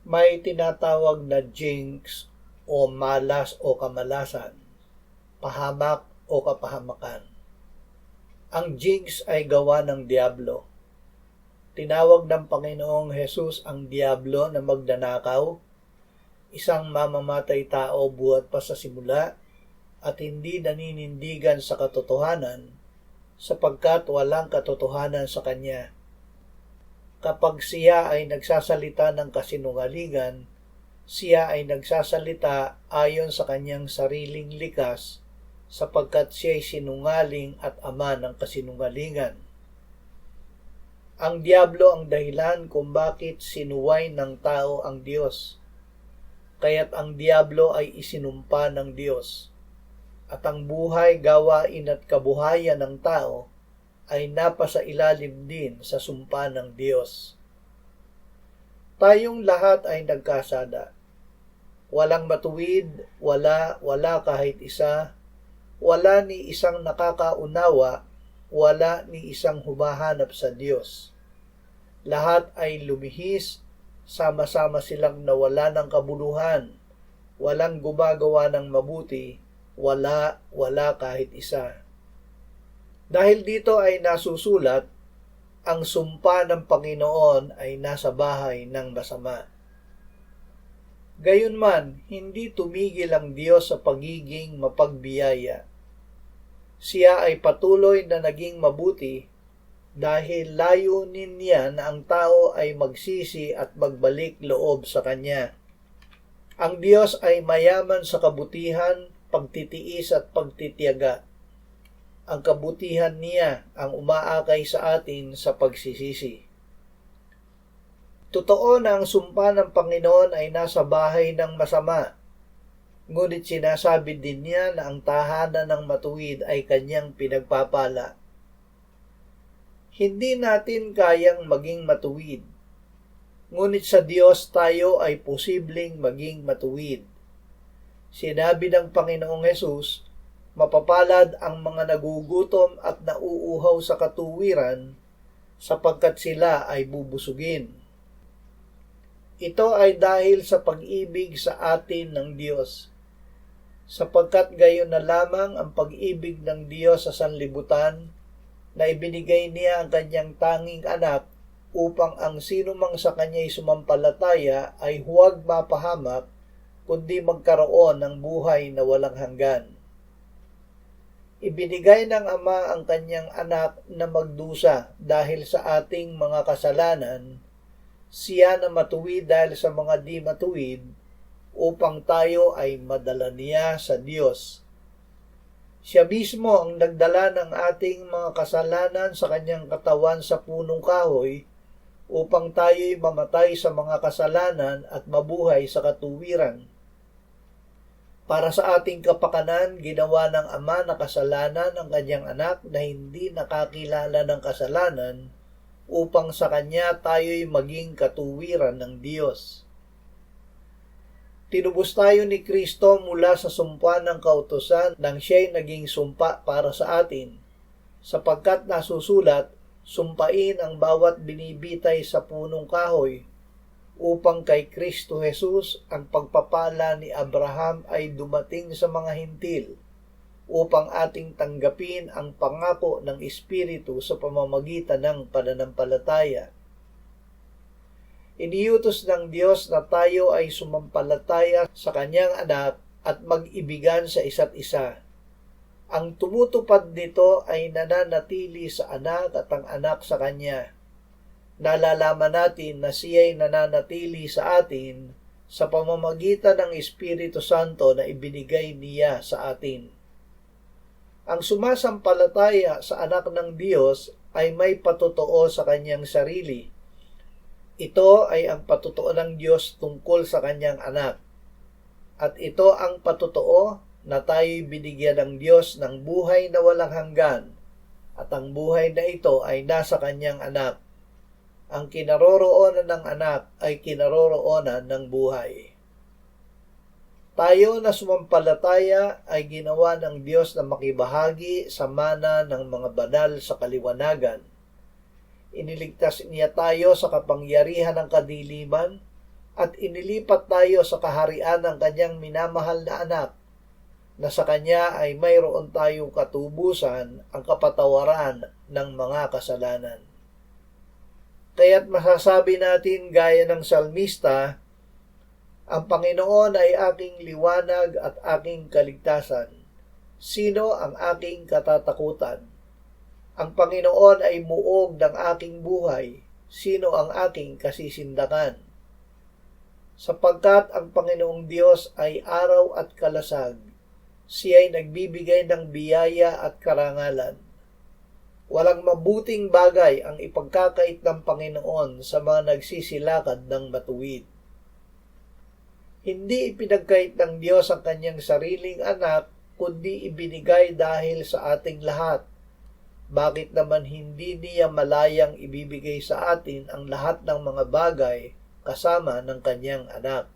May tinatawag na jinx o malas o kamalasan, pahamak o kapahamakan. Ang jinx ay gawa ng diablo. Tinawag ng Panginoong Hesus ang diablo na magnanakaw, isang mamamatay tao buhat pa sa simula, at hindi naninindigan sa katotohanan sapagkat walang katotohanan sa kanya. Kapag siya ay nagsasalita ng kasinungalingan, siya ay nagsasalita ayon sa kanyang sariling likas sapagkat siya ay sinungaling at ama ng kasinungalingan. Ang diablo ang dahilan kung bakit sinuway ng tao ang Diyos. Kaya't ang diablo ay isinumpa ng Diyos. At ang buhay, gawain at kabuhayan ng tao ay napasailalim din sa sumpa ng Diyos. Tayong lahat ay nagkasala. Walang matuwid, wala kahit isa, wala ni isang nakakaunawa, wala ni isang humahanap sa Diyos. Lahat ay lumihis, sama-sama silang nawala ng kabuluhan, walang gumagawa ng mabuti, wala kahit isa. Dahil dito ay nasusulat, ang sumpa ng Panginoon ay nasa bahay ng masama. Gayunman, hindi tumigil ang Diyos sa pagiging mapagbiyaya. Siya ay patuloy na naging mabuti dahil layunin niya na ang tao ay magsisi at magbalik loob sa Kanya. Ang Diyos ay mayaman sa kabutihan, pagtitiis at pagtitiyaga. Ang kabutihan niya ang umaakay sa atin sa pagsisisi. Totoo na ang sumpa ng Panginoon ay nasa bahay ng masama. Ngunit sinasabi din niya na ang tahanan ng matuwid ay kanyang pinagpapala. Hindi natin kayang maging matuwid. Ngunit sa Diyos tayo ay posibleng maging matuwid. Sinabi ng Panginoong Hesus, mapapalad ang mga nagugutom at nauuhaw sa katuwiran sapagkat sila ay bubusugin. Ito ay dahil sa pag-ibig sa atin ng Diyos. Sapagkat gayon na lamang ang pag-ibig ng Diyos sa sanlibutan na ibinigay niya ang kanyang tanging anak upang ang sinumang sa kanya'y sumampalataya ay huwag mapahamak kundi magkaroon ng buhay na walang hanggan. Ibinigay ng Ama ang kanyang anak na magdusa dahil sa ating mga kasalanan, siya na matuwid dahil sa mga di matuwid, upang tayo ay madala niya sa Diyos. Siya mismo ang nagdala ng ating mga kasalanan sa kanyang katawan sa punong kahoy, upang tayo'y mamatay sa mga kasalanan at mabuhay sa katuwiran. Para sa ating kapakanan, ginawa ng Ama na kasalanan ng kanyang anak na hindi nakakilala ng kasalanan upang sa kanya tayo'y maging katuwiran ng Diyos. Tinubos tayo ni Kristo mula sa sumpa ng kautusan nang siya'y naging sumpa para sa atin, sapagkat nasusulat, sumpain ang bawat binibitay sa punong kahoy, upang kay Kristo Jesus ang pagpapala ni Abraham ay dumating sa mga hintil, upang ating tanggapin ang pangako ng Espiritu sa pamamagitan ng pananampalataya. Iniutos ng Diyos na tayo ay sumampalataya sa Kanyang anak at mag-ibigan sa isa't isa. Ang tumutupad nito ay nananatili sa anak at ang anak sa Kanya. Nalalaman natin na siya'y nananatili sa atin sa pamamagitan ng Espiritu Santo na ibinigay niya sa atin. Ang sumasampalataya sa anak ng Diyos ay may patotoo sa kanyang sarili. Ito ay ang patotoo ng Diyos tungkol sa kanyang anak. At ito ang patotoo na tayo'y binigyan ng Diyos ng buhay na walang hanggan, at ang buhay na ito ay nasa kanyang anak. Ang kinaroroonan ng anak ay kinaroroonan ng buhay. Tayo na sumampalataya ay ginawa ng Diyos na makibahagi sa mana ng mga banal sa kaliwanagan. Iniligtas niya tayo sa kapangyarihan ng kadiliman at inilipat tayo sa kaharian ng kanyang minamahal na anak, na sa kanya ay mayroon tayong katubusan, ang kapatawaran ng mga kasalanan. Kaya't masasabi natin gaya ng salmista, ang Panginoon ay aking liwanag at aking kaligtasan. Sino ang aking katatakutan? Ang Panginoon ay muog ng aking buhay. Sino ang aking kasisindakan? Sapagkat ang Panginoong Diyos ay araw at kalasag, siya ay nagbibigay ng biyaya at karangalan. Walang mabuting bagay ang ipagkakait ng Panginoon sa mga nagsisilakad ng matuwid. Hindi ipinagkait ng Diyos ang kanyang sariling anak, kundi ibinigay dahil sa ating lahat. Bakit naman hindi niya malayang ibibigay sa atin ang lahat ng mga bagay kasama ng kanyang anak?